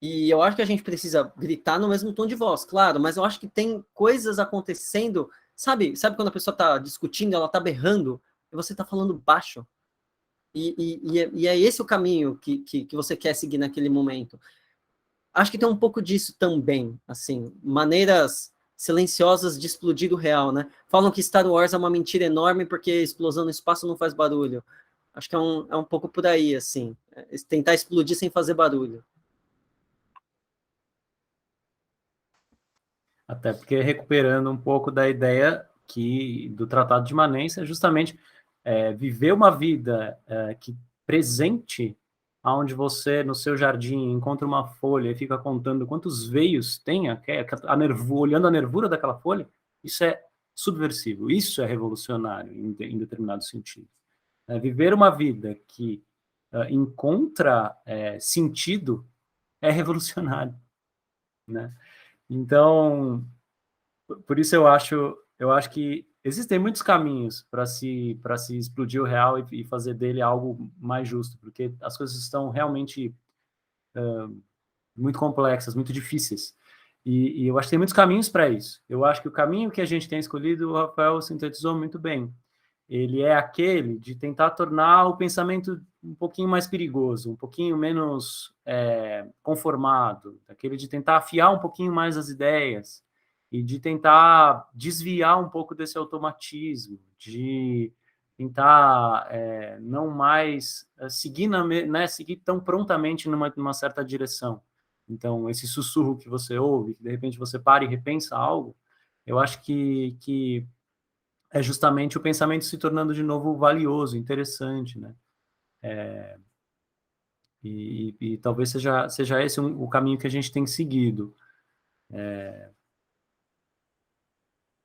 E eu acho que a gente precisa gritar no mesmo tom de voz, claro, mas eu acho que tem coisas acontecendo, sabe quando a pessoa está discutindo, ela está berrando, e você está falando baixo. E é esse o caminho que você quer seguir naquele momento. Acho que tem um pouco disso também, assim, maneiras silenciosas de explodir o real, né? Falam que Star Wars é uma mentira enorme porque explosão no espaço não faz barulho. Acho que é um pouco por aí, assim, tentar explodir sem fazer barulho. Até porque recuperando um pouco da ideia do Tratado de Manense é justamente viver uma vida que presente, aonde você, no seu jardim, encontra uma folha e fica contando quantos veios tem, olhando a nervura daquela folha, isso é subversivo, isso é revolucionário em determinado sentido. Viver uma vida que encontra sentido é revolucionário, né? Então, por isso eu acho que existem muitos caminhos para se explodir o real e fazer dele algo mais justo, porque as coisas estão realmente muito complexas, muito difíceis. E eu acho que tem muitos caminhos para isso. Eu acho que o caminho que a gente tem escolhido, o Rafael sintetizou muito bem. Ele é aquele de tentar tornar o pensamento um pouquinho mais perigoso, um pouquinho menos conformado, aquele de tentar afiar um pouquinho mais as ideias e de tentar desviar um pouco desse automatismo, de tentar não mais seguir, seguir tão prontamente numa certa direção. Então, esse sussurro que você ouve, que de repente você para e repensa algo, eu acho que é justamente o pensamento se tornando de novo valioso, interessante, né? E talvez seja esse o caminho que a gente tem seguido.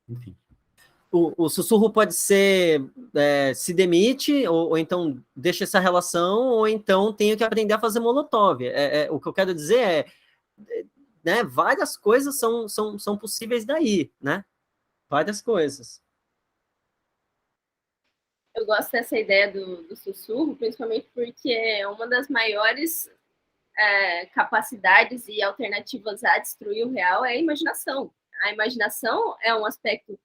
Enfim. o sussurro pode ser se demite, ou então deixa essa relação, ou então tenho que aprender a fazer molotov. O que eu quero dizer né, várias coisas são possíveis daí, né? Várias coisas. Eu gosto dessa ideia do sussurro, principalmente porque é uma das maiores capacidades e alternativas a destruir o real é a imaginação. A imaginação é um aspecto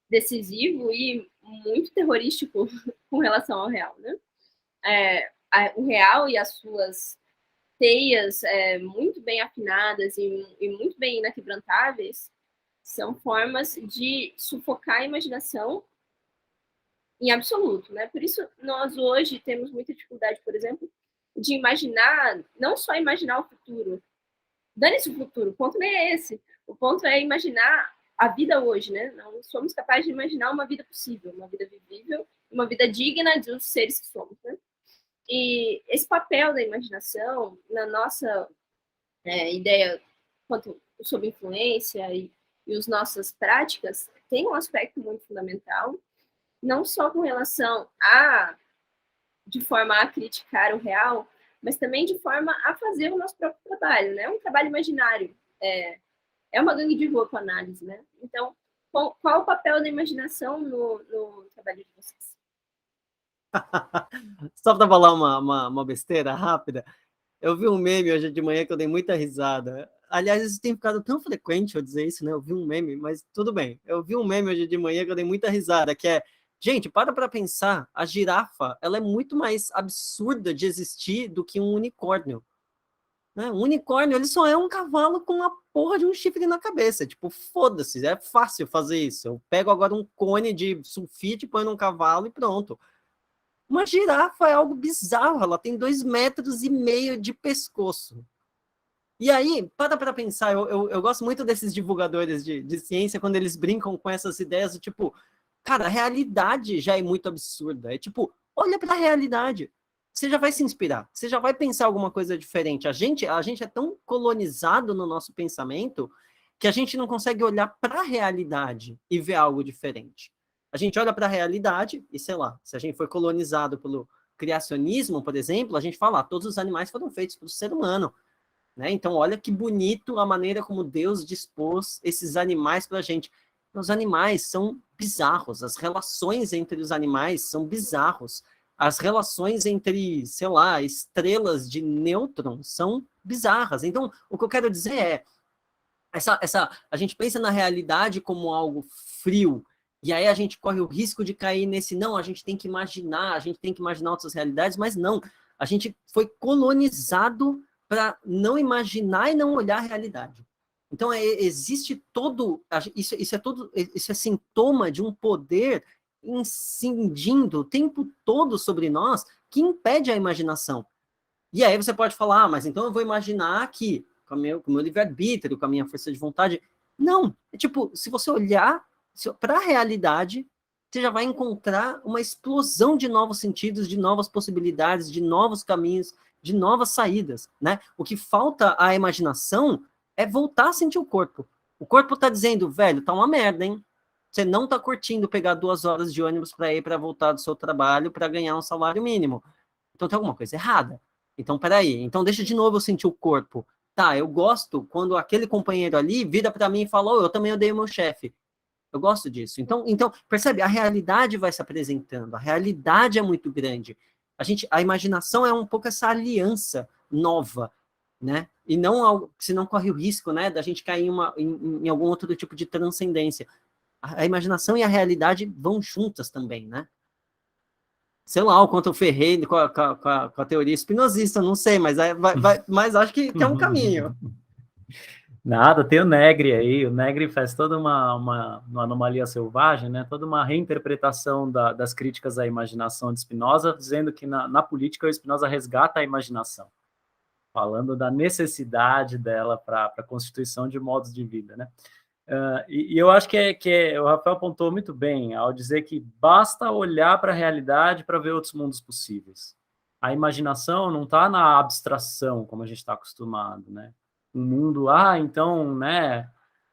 decisivo e muito terrorístico com relação ao real, né? O real e as suas teias muito bem afinadas e muito bem inaquebrantáveis são formas de sufocar a imaginação em absoluto, né? Por isso nós hoje temos muita dificuldade, por exemplo, de imaginar, não só imaginar o futuro. Dane-se o futuro, o ponto nem é esse. O ponto é imaginar a vida hoje, né? Não somos capazes de imaginar uma vida possível, uma vida vivível, uma vida digna dos seres que somos, né? E esse papel da imaginação, na nossa ideia quanto sobre influência e as nossas práticas, tem um aspecto muito fundamental, não só com relação de forma a criticar o real, mas também de forma a fazer o nosso próprio trabalho, né? Um trabalho imaginário. É uma gangue de rua com análise, né? Então, qual o papel da imaginação no trabalho de vocês? Só para falar uma besteira rápida, eu vi um meme hoje de manhã que eu dei muita risada. Aliás, isso tem ficado tão frequente eu dizer isso, né? Eu vi um meme, mas tudo bem. Eu vi um meme hoje de manhã que eu dei muita risada, que é, gente, para pensar, a girafa, ela é muito mais absurda de existir do que um unicórnio. Né? Um unicórnio, ele só é um cavalo com uma porra de um chifre na cabeça. Tipo, foda-se, é fácil fazer isso. Eu pego agora um cone de sulfite, põe num cavalo e pronto. Uma girafa é algo bizarro, ela tem 2,5 metros de pescoço. E aí, para pensar, eu gosto muito desses divulgadores de ciência, quando eles brincam com essas ideias, tipo, cara, a realidade já é muito absurda. É tipo, olha para a realidade. Você já vai se inspirar, você já vai pensar alguma coisa diferente. A gente é tão colonizado no nosso pensamento que a gente não consegue olhar para a realidade e ver algo diferente. A gente olha para a realidade e, sei lá, se a gente foi colonizado pelo criacionismo, por exemplo, a gente fala, todos os animais foram feitos pelo ser humano. Né? Então, olha que bonito a maneira como Deus dispôs esses animais para a gente. Os animais são bizarros, as relações entre os animais são bizarros. As relações entre, sei lá, estrelas de nêutrons são bizarras. Então, o que eu quero dizer é, a gente pensa na realidade como algo frio, e aí a gente corre o risco de cair nesse, não, a gente tem que imaginar outras realidades, mas não, a gente foi colonizado para não imaginar e não olhar a realidade. Então, existe todo, isso é sintoma de um poder incidindo o tempo todo sobre nós que impede a imaginação. E aí você pode falar, mas então eu vou imaginar que com o meu livre-arbítrio, com a minha força de vontade. Não, é tipo, se você olhar para a realidade, você já vai encontrar uma explosão de novos sentidos, de novas possibilidades, de novos caminhos, de novas saídas, né? O que falta à imaginação é voltar a sentir o corpo. O corpo tá dizendo, velho, tá uma merda, hein? Você não tá curtindo pegar 2 horas de ônibus para ir para voltar do seu trabalho para ganhar um salário mínimo. Então tem alguma coisa errada. Então, peraí. Então deixa de novo eu sentir o corpo. Tá, eu gosto quando aquele companheiro ali vira para mim e fala, eu também odeio meu chefe. Eu gosto disso. Então, percebe? A realidade vai se apresentando. A realidade é muito grande. A imaginação é um pouco essa aliança nova, né? E não, senão corre o risco, né, da gente cair em algum outro tipo de transcendência. A imaginação e a realidade vão juntas também, né? Sei lá o quanto eu ferrei com a teoria espinosista, não sei, mas acho que é um caminho. Nada, tem o Negri aí, o Negri faz toda uma anomalia selvagem, né? Toda uma reinterpretação das críticas à imaginação de Spinoza, dizendo que na política o Spinoza resgata a imaginação, falando da necessidade dela para a constituição de modos de vida, né? E eu acho que o Rafael apontou muito bem ao dizer que basta olhar para a realidade para ver outros mundos possíveis. A imaginação não está na abstração, como a gente está acostumado, né? Um mundo, então, né?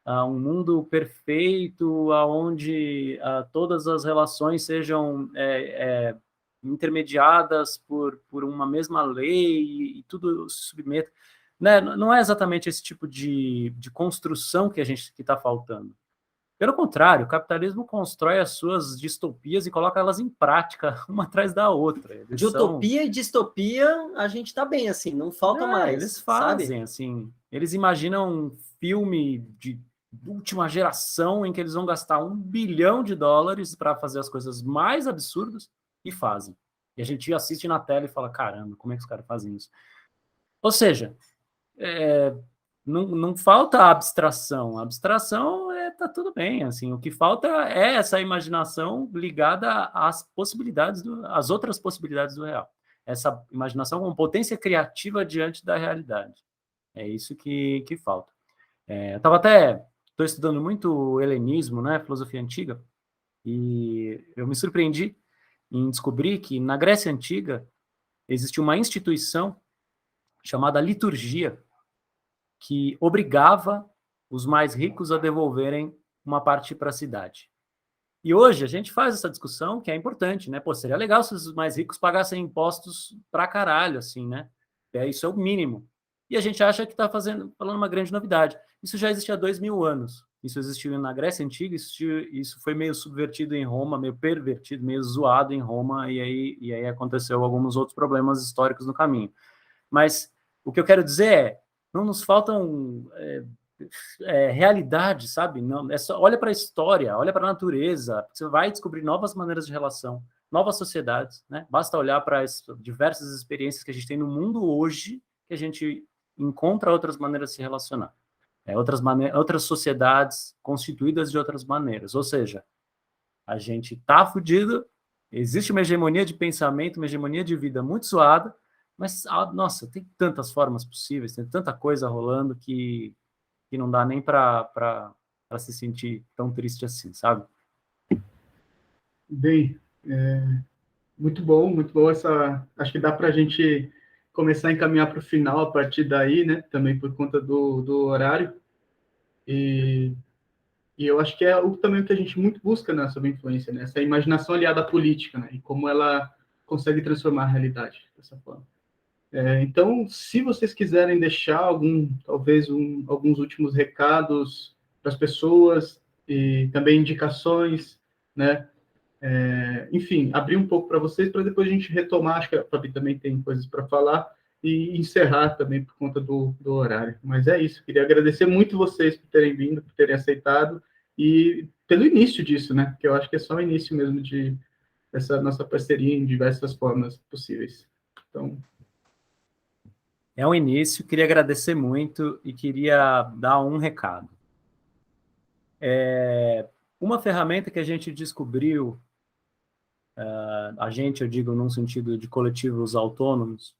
um mundo perfeito, onde todas as relações sejam intermediadas por uma mesma lei e tudo se submeta. Né? Não é exatamente esse tipo de construção que está faltando. Pelo contrário, o capitalismo constrói as suas distopias e coloca elas em prática, uma atrás da outra. De utopia e distopia, a gente está bem, assim, não falta mais. Eles fazem, sabe? assim, eles imaginam um filme de última geração em que eles vão gastar $1 bilhão para fazer as coisas mais absurdas e fazem. E a gente assiste na tela e fala, caramba, como é que os caras fazem isso? Ou seja, não falta abstração. A abstração tá tudo bem, assim. O que falta é essa imaginação ligada às possibilidades, às outras possibilidades do real. Essa imaginação com potência criativa diante da realidade. É isso que falta. Estou estudando muito helenismo, né, filosofia antiga, e eu me surpreendi em descobrir que na Grécia Antiga existia uma instituição chamada liturgia, que obrigava os mais ricos a devolverem uma parte para a cidade. E hoje a gente faz essa discussão que é importante, né? Pô, seria legal se os mais ricos pagassem impostos pra caralho, assim, né? Isso é o mínimo. E a gente acha que está falando uma grande novidade. Isso já existe há 2000 anos. Isso existiu na Grécia Antiga, isso foi meio subvertido em Roma, meio pervertido, meio zoado em Roma, e aí aconteceu alguns outros problemas históricos no caminho. Mas o que eu quero dizer não nos faltam realidade, sabe? Não, olha para a história, olha para a natureza, você vai descobrir novas maneiras de relação, novas sociedades, né? Basta olhar para as diversas experiências que a gente tem no mundo hoje, que a gente encontra outras maneiras de se relacionar. Outras sociedades constituídas de outras maneiras. Ou seja, a gente tá fudido, existe uma hegemonia de pensamento, uma hegemonia de vida muito zoada, mas, nossa, tem tantas formas possíveis, tem tanta coisa rolando que não dá nem para se sentir tão triste assim, sabe? Bem, muito bom acho que dá para a gente começar a encaminhar para o final a partir daí, né? Também por conta do horário. E eu acho que também o que a gente muito busca, né, sobre influência, né? Essa imaginação aliada à política, né? E como ela consegue transformar a realidade dessa forma. Então, se vocês quiserem deixar alguns últimos recados para as pessoas e também indicações, né? Enfim, abrir um pouco para vocês, para depois a gente retomar, acho que a Fabi também tem coisas para falar, e encerrar também por conta do horário. Mas é isso, queria agradecer muito vocês por terem vindo, por terem aceitado, e pelo início disso, né? Que eu acho que é só o início mesmo dessa nossa parceria em diversas formas possíveis. Então... É um início, queria agradecer muito e queria dar um recado. Uma ferramenta que a gente descobriu, eu digo num sentido de coletivos autônomos,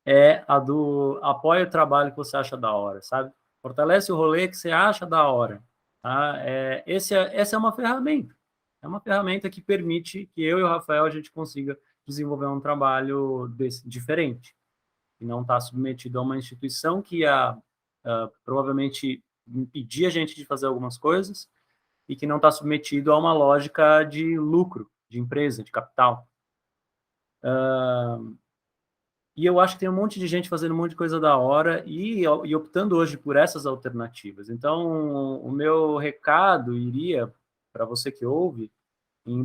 é a do apoia o trabalho que você acha da hora, sabe? Fortalece o rolê que você acha da hora. Tá? Essa é uma ferramenta. É uma ferramenta que permite que eu e o Rafael a gente consiga desenvolver um trabalho diferente. E não está submetido a uma instituição que ia provavelmente impedir a gente de fazer algumas coisas e que não está submetido a uma lógica de lucro, de empresa, de capital. E eu acho que tem um monte de gente fazendo um monte de coisa da hora e optando hoje por essas alternativas. Então, o meu recado iria para você que ouve,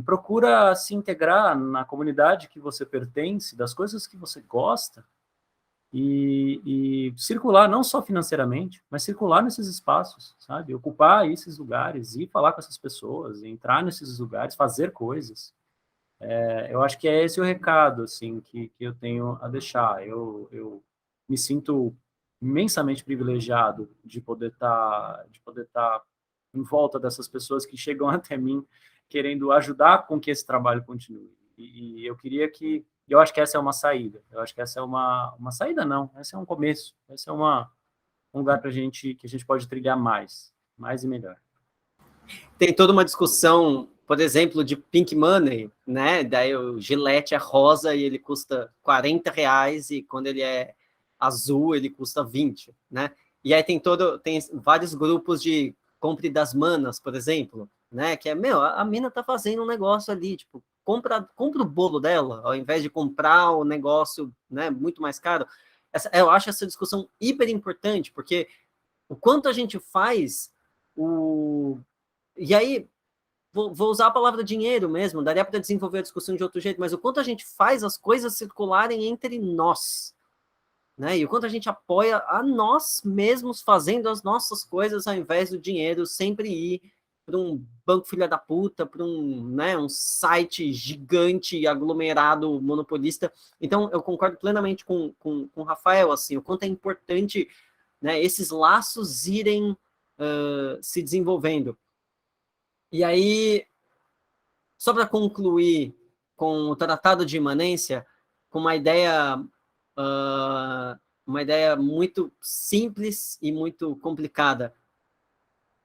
procura se integrar na comunidade que você pertence, das coisas que você gosta, e circular não só financeiramente, mas circular nesses espaços, sabe? Ocupar esses lugares, ir falar com essas pessoas, entrar nesses lugares, fazer coisas. Eu acho que é esse o recado, assim, que eu tenho a deixar. Eu me sinto imensamente privilegiado de poder estar em volta dessas pessoas que chegam até mim querendo ajudar com que esse trabalho continue. E eu queria que... Eu acho que essa é uma saída. Eu acho que essa é uma saída, não. Esse é um começo. Esse é um lugar que a gente pode trilhar mais e melhor. Tem toda uma discussão, por exemplo, de pink money, né? Daí o Gillette é rosa e ele custa R$40, e quando ele é azul, ele custa 20, né? E aí tem vários grupos de compre das manas, por exemplo, né? Que é, a mina tá fazendo um negócio ali, tipo, compra o bolo dela, ao invés de comprar o negócio, né, muito mais caro. Eu acho essa discussão hiper importante, porque o quanto a gente faz E aí, vou usar a palavra dinheiro mesmo, daria para desenvolver a discussão de outro jeito, mas o quanto a gente faz as coisas circularem entre nós, né? E o quanto a gente apoia a nós mesmos fazendo as nossas coisas ao invés do dinheiro sempre ir para um banco filha da puta, para um site gigante, aglomerado, monopolista. Então, eu concordo plenamente com o Rafael, assim, o quanto é importante, né, esses laços irem se desenvolvendo. E aí, só para concluir com o Tratado de Imanência, com uma ideia muito simples e muito complicada.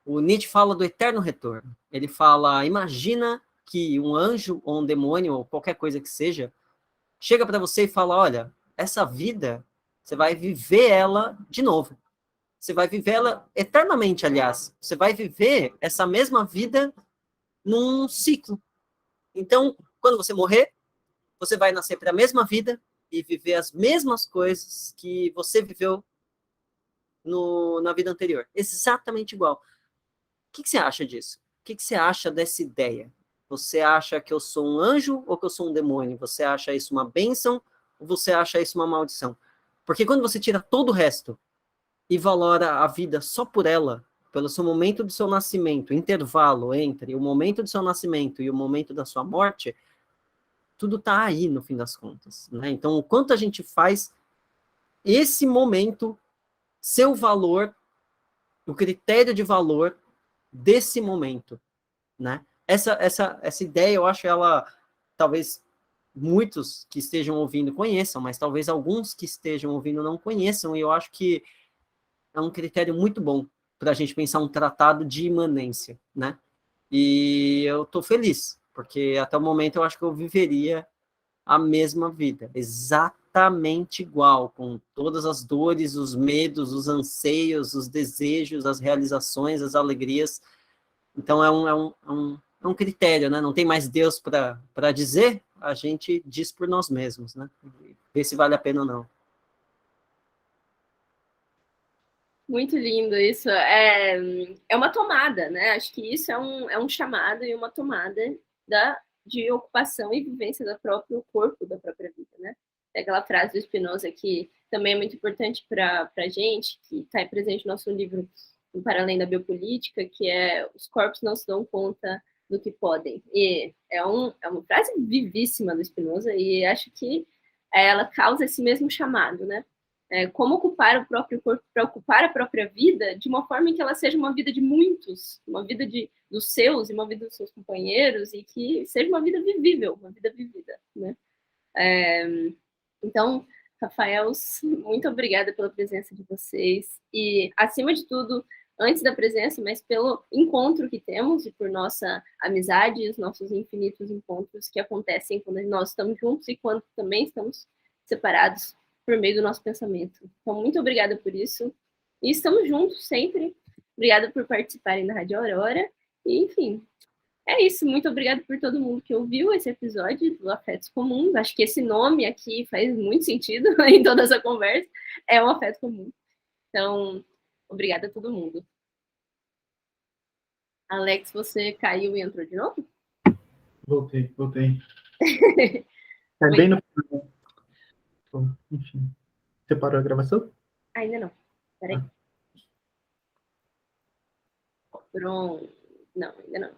O Nietzsche fala do eterno retorno. Ele fala, imagina que um anjo ou um demônio ou qualquer coisa que seja chega para você e fala, olha, essa vida você vai viver ela de novo. Você vai viver ela eternamente, aliás. Você vai viver essa mesma vida num ciclo. Então, quando você morrer, você vai nascer para a mesma vida e viver as mesmas coisas que você viveu na vida anterior. Exatamente igual. O que você acha disso? O que você acha dessa ideia? Você acha que eu sou um anjo ou que eu sou um demônio? Você acha isso uma bênção ou você acha isso uma maldição? Porque quando você tira todo o resto e valora a vida só por ela, pelo seu momento do seu nascimento, intervalo entre o momento do seu nascimento e o momento da sua morte, tudo está aí no fim das contas, né? Então, o quanto a gente faz esse momento, seu valor, o critério de valor desse momento, né? Essa ideia, eu acho ela, talvez muitos que estejam ouvindo conheçam, mas talvez alguns que estejam ouvindo não conheçam, e eu acho que é um critério muito bom para a gente pensar um tratado de imanência, né? E eu estou feliz, porque até o momento eu acho que eu viveria a mesma vida, exatamente igual, com todas as dores, os medos, os anseios, os desejos, as realizações, as alegrias. Então é um critério, né? Não tem mais Deus para dizer, a gente diz por nós mesmos, né? Ver se vale a pena ou não. Muito lindo isso. É uma tomada, né? Acho que isso é um chamado e uma tomada de ocupação e vivência do próprio corpo, da própria vida, né? É aquela frase do Spinoza que também é muito importante para a gente, que está presente no nosso livro Para Além da Biopolítica, que é os corpos não se dão conta do que podem. E é uma frase vivíssima do Spinoza e acho que ela causa esse mesmo chamado, né? Como ocupar o próprio corpo para ocupar a própria vida de uma forma em que ela seja uma vida de muitos, uma vida dos seus e uma vida dos seus companheiros e que seja uma vida vivível, uma vida vivida, né? Então, Rafael, muito obrigada pela presença de vocês e, acima de tudo, antes da presença, mas pelo encontro que temos e por nossa amizade e os nossos infinitos encontros que acontecem quando nós estamos juntos e quando também estamos separados por meio do nosso pensamento. Então, muito obrigada por isso. E estamos juntos sempre. Obrigada por participarem da Rádio Aurora. E, enfim, é isso. Muito obrigada por todo mundo que ouviu esse episódio do Afetos Comuns. Acho que esse nome aqui faz muito sentido em toda essa conversa. É um afeto comum. Então, obrigada a todo mundo. Alex, você caiu e entrou de novo? Voltei. É bem no final. Bom, enfim. Você parou a gravação? Ainda não. Peraí. Pronto. Não, ainda não.